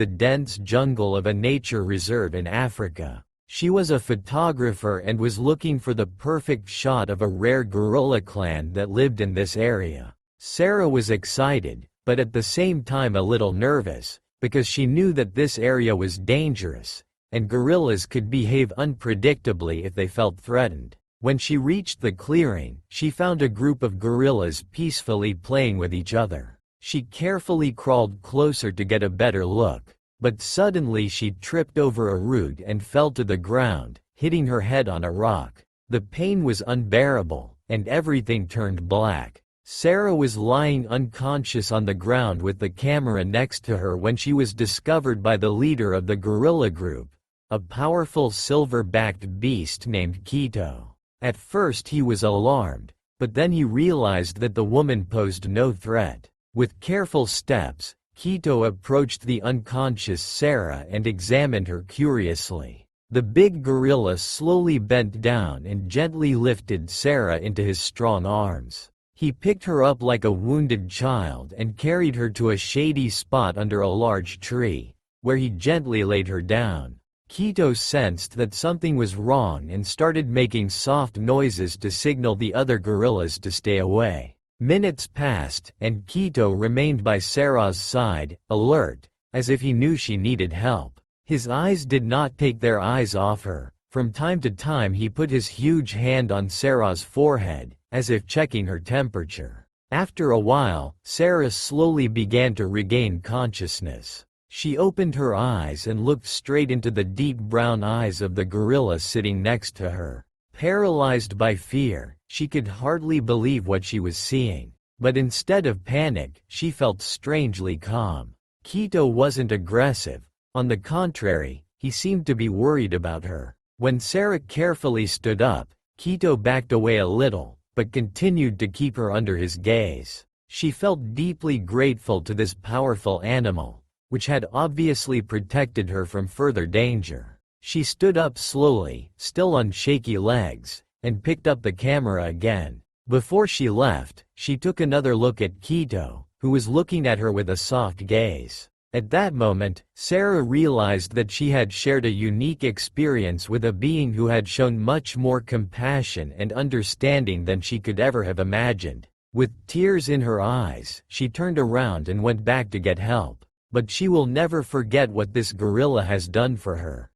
the dense jungle of a nature reserve in Africa. She was a photographer and was looking for the perfect shot of a rare gorilla clan that lived in this area. Sarah was excited, but at the same time a little nervous, because she knew that this area was dangerous, and gorillas could behave unpredictably if they felt threatened. When she reached the clearing, she found a group of gorillas peacefully playing with each other. She carefully crawled closer to get a better look. But suddenly she tripped over a root and fell to the ground, hitting her head on a rock. The pain was unbearable, and everything turned black. Sarah was lying unconscious on the ground with the camera next to her when she was discovered by the leader of the gorilla group, a powerful silver-backed beast named Quito. At first he was alarmed, but then he realized that the woman posed no threat. With careful steps, Quito approached the unconscious Sarah and examined her curiously. The big gorilla slowly bent down and gently lifted Sarah into his strong arms. He picked her up like a wounded child and carried her to a shady spot under a large tree, where he gently laid her down. Quito sensed that something was wrong and started making soft noises to signal the other gorillas to stay away. Minutes passed, and Quito remained by Sarah's side, alert, as if he knew she needed help. His eyes did not take their eyes off her. From time to time he put his huge hand on Sarah's forehead, as if checking her temperature. After a while, Sarah slowly began to regain consciousness. She opened her eyes and looked straight into the deep brown eyes of the gorilla sitting next to her. Paralyzed by fear, she could hardly believe what she was seeing. But instead of panic, she felt strangely calm. Quito wasn't aggressive. On the contrary, he seemed to be worried about her. When Sarah carefully stood up, Quito backed away a little, but continued to keep her under his gaze. She felt deeply grateful to this powerful animal, which had obviously protected her from further danger. She stood up slowly, still on shaky legs, and picked up the camera again. Before she left, she took another look at Quito, who was looking at her with a soft gaze. At that moment, Sarah realized that she had shared a unique experience with a being who had shown much more compassion and understanding than she could ever have imagined. With tears in her eyes, she turned around and went back to get help. But she will never forget what this gorilla has done for her.